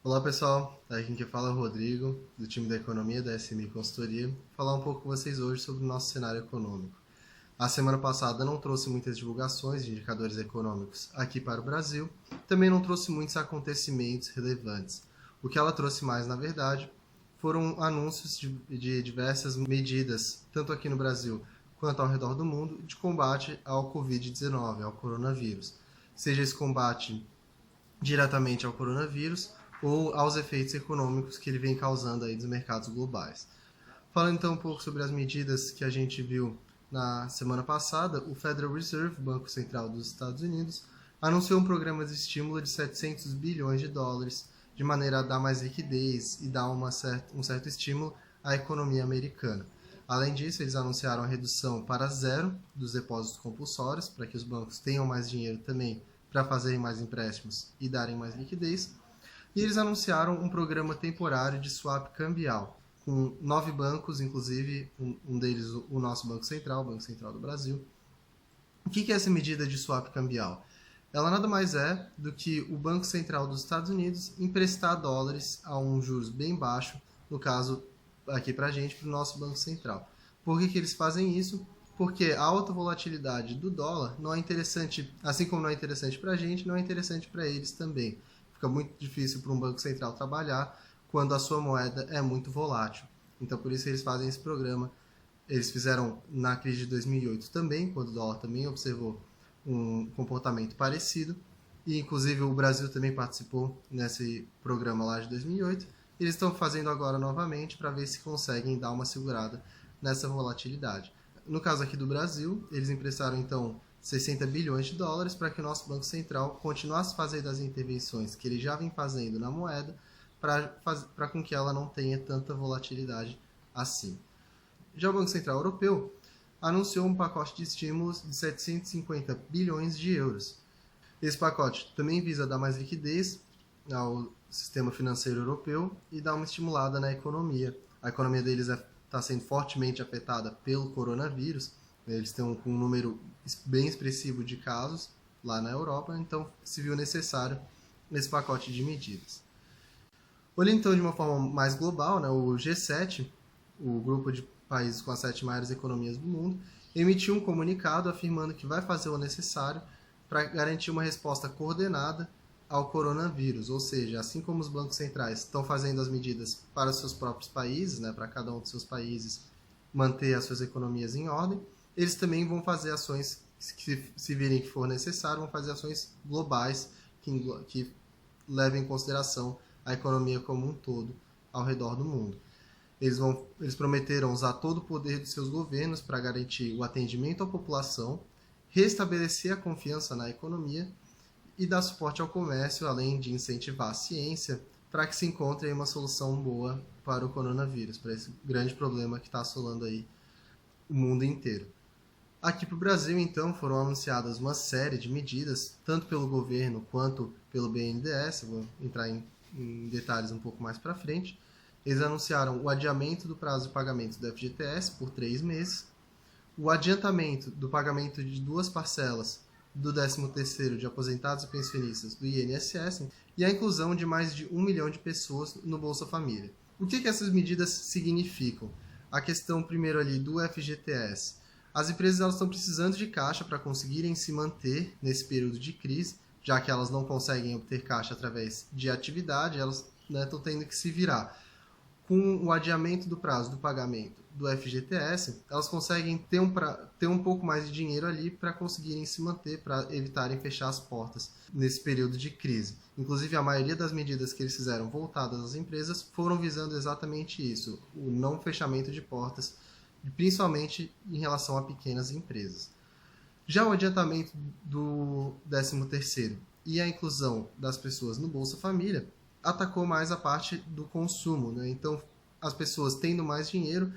Olá pessoal, aqui quem fala é o Rodrigo, do time da Economia da SMI Consultoria, falar um pouco com vocês hoje sobre o nosso cenário econômico. A semana passada não trouxe muitas divulgações de indicadores econômicos aqui para o Brasil, também não trouxe muitos acontecimentos relevantes. O que ela trouxe mais, na verdade, foram anúncios de diversas medidas, tanto aqui no Brasil quanto ao redor do mundo, de combate ao Covid-19, ao coronavírus. Seja esse combate diretamente ao coronavírus ou aos efeitos econômicos que ele vem causando aí nos mercados globais. Falando então um pouco sobre as medidas que a gente viu na semana passada, o Federal Reserve, Banco Central dos Estados Unidos, anunciou um programa de estímulo de 700 bilhões de dólares, de maneira a dar mais liquidez e dar um certo estímulo à economia americana. Além disso, eles anunciaram a redução para zero dos depósitos compulsórios, para que os bancos tenham mais dinheiro também para fazerem mais empréstimos e darem mais liquidez. E eles anunciaram um programa temporário de swap cambial, com 9 bancos, inclusive um deles o nosso Banco Central, o Banco Central do Brasil. O que é essa medida de swap cambial? Ela nada mais é do que o Banco Central dos Estados Unidos emprestar dólares a um juros bem baixo, no caso aqui para a gente, para o nosso Banco Central. Por que eles fazem isso? Porque a alta volatilidade do dólar não é interessante, assim como não é interessante para a gente, não é interessante para eles também. Fica muito difícil para um Banco Central trabalhar quando a sua moeda é muito volátil. Então, por isso eles fazem esse programa. Eles fizeram na crise de 2008 também, quando o dólar também observou um comportamento parecido. E, inclusive, o Brasil também participou nesse programa lá de 2008. Eles estão fazendo agora novamente para ver se conseguem dar uma segurada nessa volatilidade. No caso aqui do Brasil, eles emprestaram então 60 bilhões de dólares para que o nosso Banco Central continuasse fazendo as intervenções que ele já vem fazendo na moeda para com que ela não tenha tanta volatilidade assim. Já o Banco Central Europeu anunciou um pacote de estímulos de 750 bilhões de euros. Esse pacote também visa dar mais liquidez ao sistema financeiro europeu e dar uma estimulada na economia. A economia deles está sendo fortemente afetada pelo coronavírus. Eles têm um número bem expressivo de casos lá na Europa, então se viu necessário esse pacote de medidas. Olhando então de uma forma mais global, né, o G7, o grupo de países com as 7 maiores economias do mundo, emitiu um comunicado afirmando que vai fazer o necessário para garantir uma resposta coordenada ao coronavírus, ou seja, assim como os bancos centrais estão fazendo as medidas para os seus próprios países, né, para cada um dos seus países manter as suas economias em ordem, eles também vão fazer ações que, se virem que for necessário, vão fazer ações globais que levem em consideração a economia como um todo ao redor do mundo. Eles prometeram usar todo o poder dos seus governos para garantir o atendimento à população, restabelecer a confiança na economia e dar suporte ao comércio, além de incentivar a ciência, para que se encontre uma solução boa para o coronavírus, para esse grande problema que está assolando aí o mundo inteiro. Aqui para o Brasil, então, foram anunciadas uma série de medidas, tanto pelo governo quanto pelo BNDES, vou entrar em detalhes um pouco mais para frente. Eles anunciaram o adiamento do prazo de pagamento do FGTS por 3 meses, o adiantamento do pagamento de 2 parcelas do 13º de aposentados e pensionistas do INSS e a inclusão de mais de 1 milhão de pessoas no Bolsa Família. O que essas medidas significam? A questão primeiro ali do FGTS. As empresas elas estão precisando de caixa para conseguirem se manter nesse período de crise, já que elas não conseguem obter caixa através de atividade, elas estão tendo que se virar. Com o adiamento do prazo do pagamento do FGTS, elas conseguem ter um pouco mais de dinheiro ali para conseguirem se manter, para evitarem fechar as portas nesse período de crise. Inclusive, a maioria das medidas que eles fizeram voltadas às empresas foram visando exatamente isso, o não fechamento de portas, principalmente em relação a pequenas empresas. Já o adiantamento do 13º e a inclusão das pessoas no Bolsa Família atacou mais a parte do consumo, né? Então, as pessoas tendo mais dinheiro,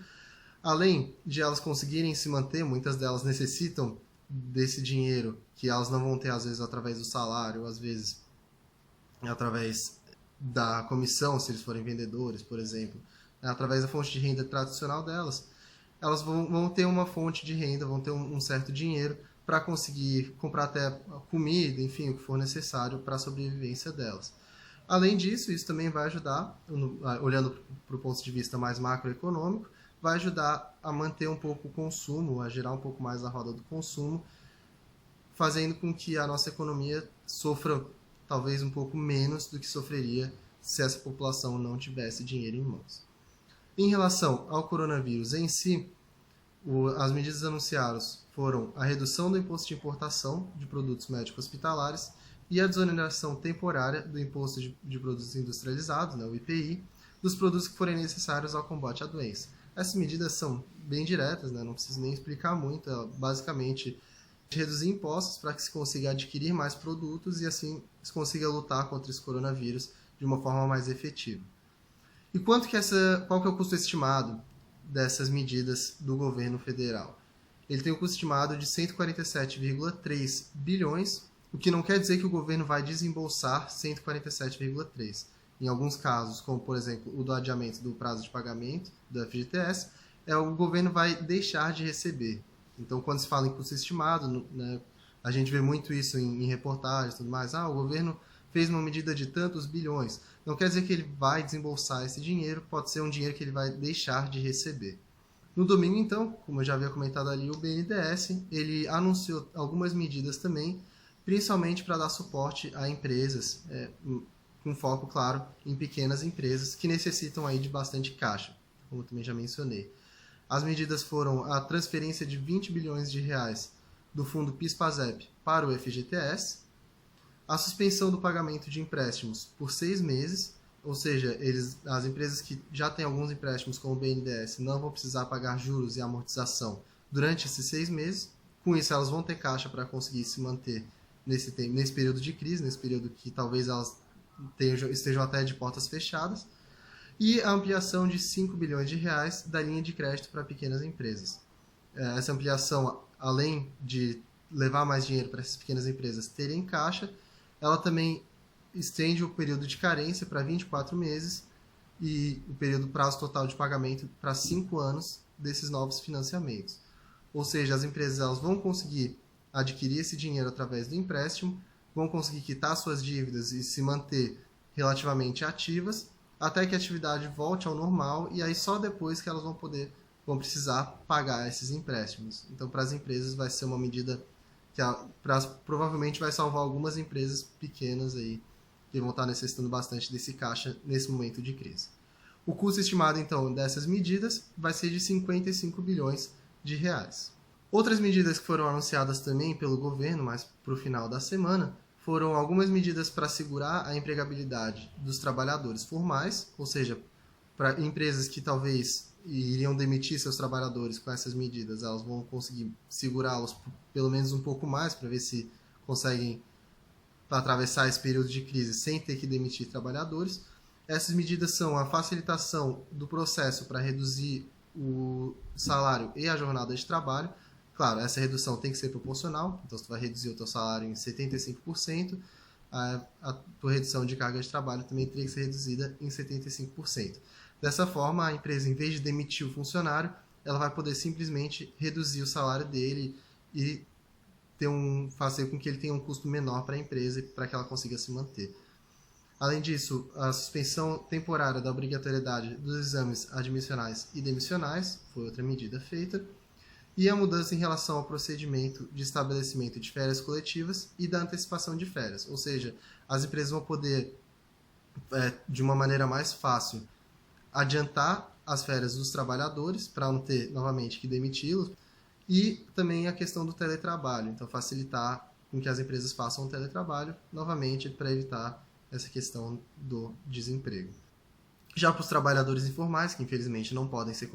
além de elas conseguirem se manter, muitas delas necessitam desse dinheiro que elas não vão ter, às vezes, através do salário, às vezes, através da comissão, se eles forem vendedores, por exemplo, através da fonte de renda tradicional delas, elas vão ter uma fonte de renda, vão ter um certo dinheiro para conseguir comprar até comida, enfim, o que for necessário para a sobrevivência delas. Além disso, isso também vai ajudar, olhando para o ponto de vista mais macroeconômico, vai ajudar a manter um pouco o consumo, a gerar um pouco mais a roda do consumo, fazendo com que a nossa economia sofra talvez um pouco menos do que sofreria se essa população não tivesse dinheiro em mãos. Em relação ao coronavírus em si, as medidas anunciadas foram a redução do imposto de importação de produtos médicos hospitalares e a desoneração temporária do imposto de produtos industrializados, o IPI, dos produtos que forem necessários ao combate à doença. Essas medidas são bem diretas, não preciso nem explicar muito, basicamente reduzir impostos para que se consiga adquirir mais produtos e assim se consiga lutar contra esse coronavírus de uma forma mais efetiva. E qual que é o custo estimado dessas medidas do governo federal? Ele tem um custo estimado de 147,3 bilhões, o que não quer dizer que o governo vai desembolsar 147,3. Em alguns casos, como por exemplo o do adiamento do prazo de pagamento do FGTS, o governo vai deixar de receber. Então, quando se fala em custo estimado, a gente vê muito isso em reportagens e tudo mais. O governo fez uma medida de tantos bilhões. Não quer dizer que ele vai desembolsar esse dinheiro, pode ser um dinheiro que ele vai deixar de receber. No domingo, então, como eu já havia comentado ali, o BNDES, ele anunciou algumas medidas também, principalmente para dar suporte a empresas, com foco, claro, em pequenas empresas que necessitam aí de bastante caixa, como eu também já mencionei. As medidas foram a transferência de 20 bilhões de reais do fundo PIS/PASEP para o FGTS, a suspensão do pagamento de empréstimos por 6 meses, ou seja, as empresas que já têm alguns empréstimos com o BNDES não vão precisar pagar juros e amortização durante esses 6 meses. Com isso, elas vão ter caixa para conseguir se manter nesse período de crise, nesse período que talvez elas estejam até de portas fechadas. E a ampliação de 5 bilhões de reais da linha de crédito para pequenas empresas. Essa ampliação, além de levar mais dinheiro para essas pequenas empresas terem caixa, ela também estende o período de carência para 24 meses e o prazo total de pagamento para 5 anos desses novos financiamentos. Ou seja, as empresas elas vão conseguir adquirir esse dinheiro através do empréstimo, vão conseguir quitar suas dívidas e se manter relativamente ativas, até que a atividade volte ao normal e aí só depois que elas vão precisar pagar esses empréstimos. Então, para as empresas vai ser uma medida que provavelmente vai salvar algumas empresas pequenas aí que vão estar necessitando bastante desse caixa nesse momento de crise. O custo estimado, então, dessas medidas vai ser de 55 bilhões de reais. Outras medidas que foram anunciadas também pelo governo, mas para o final da semana, foram algumas medidas para assegurar a empregabilidade dos trabalhadores formais, ou seja, para empresas que talvez iriam demitir seus trabalhadores com essas medidas, elas vão conseguir segurá-los pelo menos um pouco mais para ver se conseguem atravessar esse período de crise sem ter que demitir trabalhadores. Essas medidas são a facilitação do processo para reduzir o salário e a jornada de trabalho. Claro, essa redução tem que ser proporcional, então você vai reduzir o teu salário em 75%, a tua redução de carga de trabalho também teria que ser reduzida em 75%. Dessa forma, a empresa, em vez de demitir o funcionário, ela vai poder simplesmente reduzir o salário dele e fazer com que ele tenha um custo menor para a empresa para que ela consiga se manter. Além disso, a suspensão temporária da obrigatoriedade dos exames admissionais e demissionais foi outra medida feita, e a mudança em relação ao procedimento de estabelecimento de férias coletivas e da antecipação de férias. Ou seja, as empresas vão poder, de uma maneira mais fácil, adiantar as férias dos trabalhadores para não ter novamente que demiti-los, e também a questão do teletrabalho, então facilitar com que as empresas façam o teletrabalho novamente para evitar essa questão do desemprego. Já para os trabalhadores informais, que infelizmente não podem ser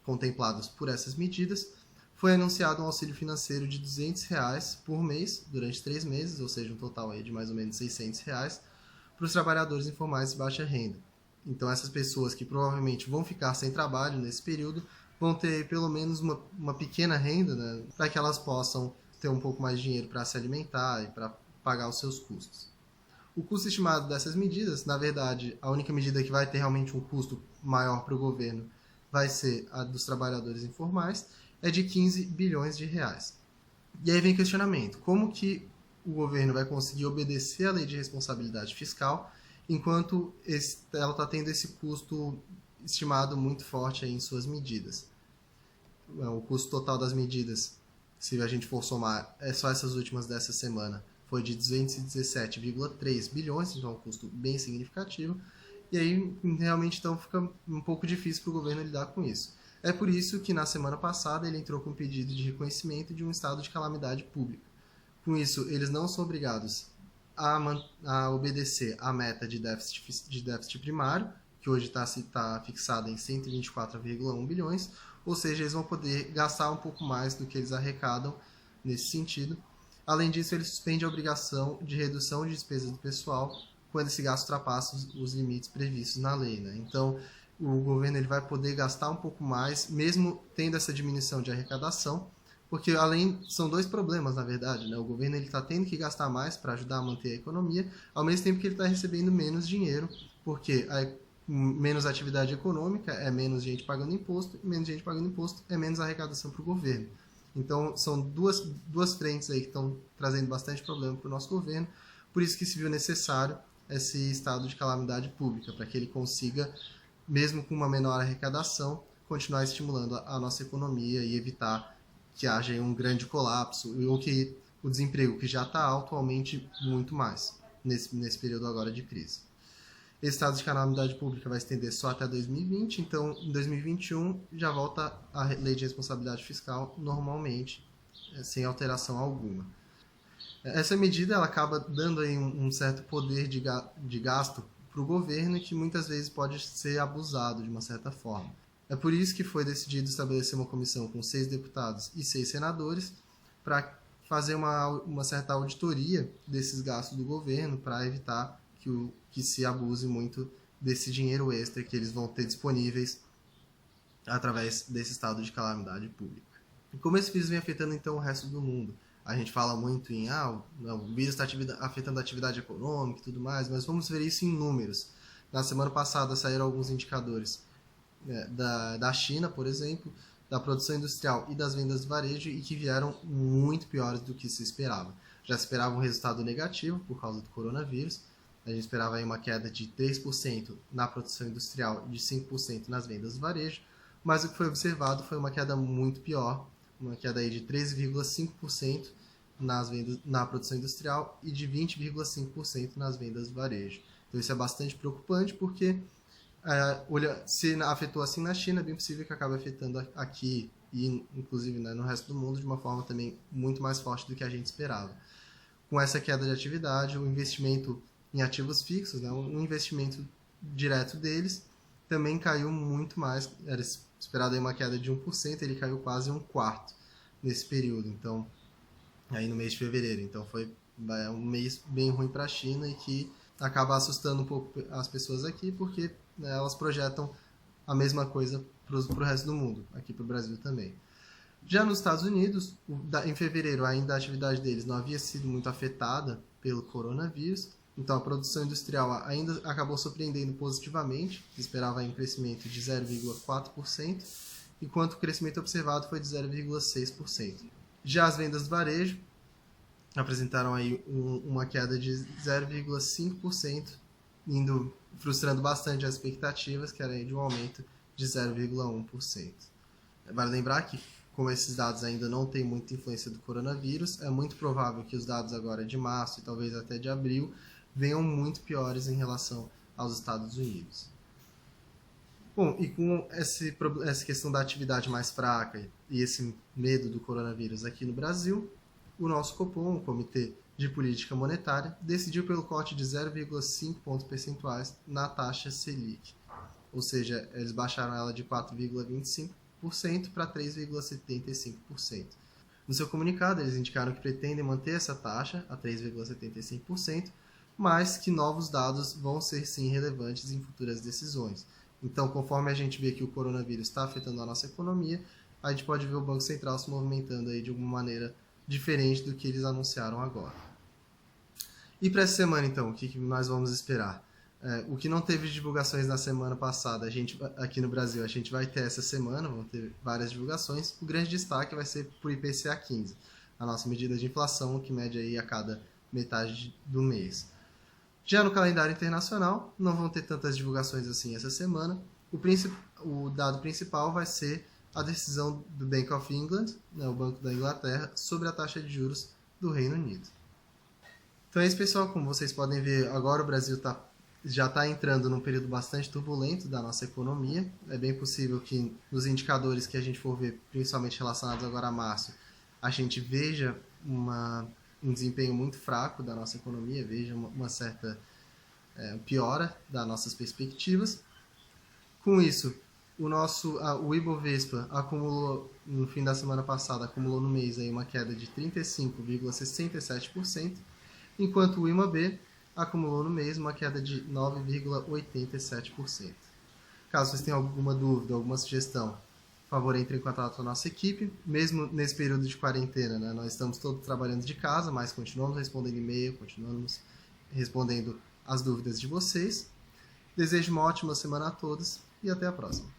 contemplados por essas medidas, foi anunciado um auxílio financeiro de R$ 200 por mês durante 3 meses, ou seja, um total aí de mais ou menos R$ 600 para os trabalhadores informais de baixa renda. Então, essas pessoas que provavelmente vão ficar sem trabalho nesse período vão ter pelo menos uma pequena renda, né, para que elas possam ter um pouco mais de dinheiro para se alimentar e para pagar os seus custos. O custo estimado dessas medidas, na verdade, a única medida que vai ter realmente um custo maior para o governo vai ser a dos trabalhadores informais, é de 15 bilhões de reais. E aí vem o questionamento, como que o governo vai conseguir obedecer à lei de responsabilidade fiscal enquanto ela está tendo esse custo estimado muito forte aí em suas medidas. O custo total das medidas, se a gente for somar, é só essas últimas dessa semana, foi de 217,3 bilhões, então é um custo bem significativo, e aí realmente então fica um pouco difícil para o governo lidar com isso. É por isso que na semana passada ele entrou com um pedido de reconhecimento de um estado de calamidade pública. Com isso, eles não são obrigados a obedecer à meta de déficit primário, que hoje está fixada em 124,1 bilhões, ou seja, eles vão poder gastar um pouco mais do que eles arrecadam nesse sentido. Além disso, ele suspende a obrigação de redução de despesas do pessoal quando esse gasto ultrapassa os limites previstos na lei. Né? Então, o governo ele vai poder gastar um pouco mais, mesmo tendo essa diminuição de arrecadação, porque são dois problemas, na verdade. Né? O governo está tendo que gastar mais para ajudar a manter a economia, ao mesmo tempo que ele está recebendo menos dinheiro, porque menos atividade econômica é menos gente pagando imposto, e menos gente pagando imposto é menos arrecadação para o governo. Então, são duas frentes aí que estão trazendo bastante problema para o nosso governo, por isso que se viu necessário esse estado de calamidade pública, para que ele consiga, mesmo com uma menor arrecadação, continuar estimulando a nossa economia e evitar que haja um grande colapso, ou que o desemprego, que já está alto, aumente muito mais nesse período agora de crise. Esse estado de calamidade pública vai se estender só até 2020, então em 2021 já volta a lei de responsabilidade fiscal normalmente, sem alteração alguma. Essa medida ela acaba dando aí um certo poder de gasto para o governo que muitas vezes pode ser abusado de uma certa forma. É por isso que foi decidido estabelecer uma comissão com 6 deputados e 6 senadores para fazer uma certa auditoria desses gastos do governo para evitar que se abuse muito desse dinheiro extra que eles vão ter disponíveis através desse estado de calamidade pública. E como esse vírus vem afetando então o resto do mundo? A gente fala muito em o vírus está afetando a atividade econômica e tudo mais, mas vamos ver isso em números. Na semana passada saíram alguns indicadores da China, por exemplo, da produção industrial e das vendas de varejo e que vieram muito piores do que se esperava. Já se esperava um resultado negativo por causa do coronavírus, a gente esperava aí uma queda de 3% na produção industrial e de 5% nas vendas de varejo, mas o que foi observado foi uma queda muito pior, uma queda aí de 13,5% na produção industrial e de 20,5% nas vendas de varejo. Então isso é bastante preocupante porque se afetou assim na China, é bem possível que acabe afetando aqui e inclusive no resto do mundo de uma forma também muito mais forte do que a gente esperava. Com essa queda de atividade, o investimento em ativos fixos, né, o investimento direto deles também caiu muito mais, era esperado aí uma queda de 1%, ele caiu quase um quarto nesse período, então, aí no mês de fevereiro. Então foi um mês bem ruim para a China e que acaba assustando um pouco as pessoas aqui, porque elas projetam a mesma coisa para o resto do mundo, aqui para o Brasil também. Já nos Estados Unidos, em fevereiro ainda a atividade deles não havia sido muito afetada pelo coronavírus, então a produção industrial ainda acabou surpreendendo positivamente, esperava um crescimento de 0,4%, enquanto o crescimento observado foi de 0,6%. Já as vendas de varejo apresentaram aí uma queda de 0,5%, frustrando bastante as expectativas, que era de um aumento de 0,1%. Vale lembrar que, como esses dados ainda não têm muita influência do coronavírus, é muito provável que os dados agora de março e talvez até de abril venham muito piores em relação aos Estados Unidos. Bom, e com essa questão da atividade mais fraca e esse medo do coronavírus aqui no Brasil, o nosso Copom, o Comitê de Política Monetária, decidiu pelo corte de 0,5 pontos percentuais na taxa Selic. Ou seja, eles baixaram ela de 4,25% para 3,75%. No seu comunicado, eles indicaram que pretendem manter essa taxa a 3,75%, mas que novos dados vão ser sim relevantes em futuras decisões. Então, conforme a gente vê que o coronavírus está afetando a nossa economia, a gente pode ver o Banco Central se movimentando aí de alguma maneira diferente do que eles anunciaram agora. E para essa semana, então, o que nós vamos esperar? O que não teve divulgações na semana passada, aqui no Brasil, a gente vai ter essa semana, vão ter várias divulgações. O grande destaque vai ser para o IPCA 15, a nossa medida de inflação, que mede aí a cada metade do mês. Já no calendário internacional, não vão ter tantas divulgações assim essa semana. O dado principal vai ser a decisão do Bank of England, né, o Banco da Inglaterra, sobre a taxa de juros do Reino Unido. Então é isso, pessoal. Como vocês podem ver, agora o Brasil já está entrando num período bastante turbulento da nossa economia. É bem possível que nos indicadores que a gente for ver, principalmente relacionados agora a março, a gente veja um desempenho muito fraco da nossa economia, veja uma certa piora das nossas perspectivas. Com isso, o Ibovespa acumulou, no fim da semana passada, acumulou no mês aí uma queda de 35,67%, enquanto o IMAB acumulou no mês uma queda de 9,87%. Caso vocês tenham alguma dúvida, alguma sugestão, por favor, entre em contato com a nossa equipe. Mesmo nesse período de quarentena, né, nós estamos todos trabalhando de casa, mas continuamos respondendo e-mail, continuamos respondendo as dúvidas de vocês. Desejo uma ótima semana a todos e até a próxima.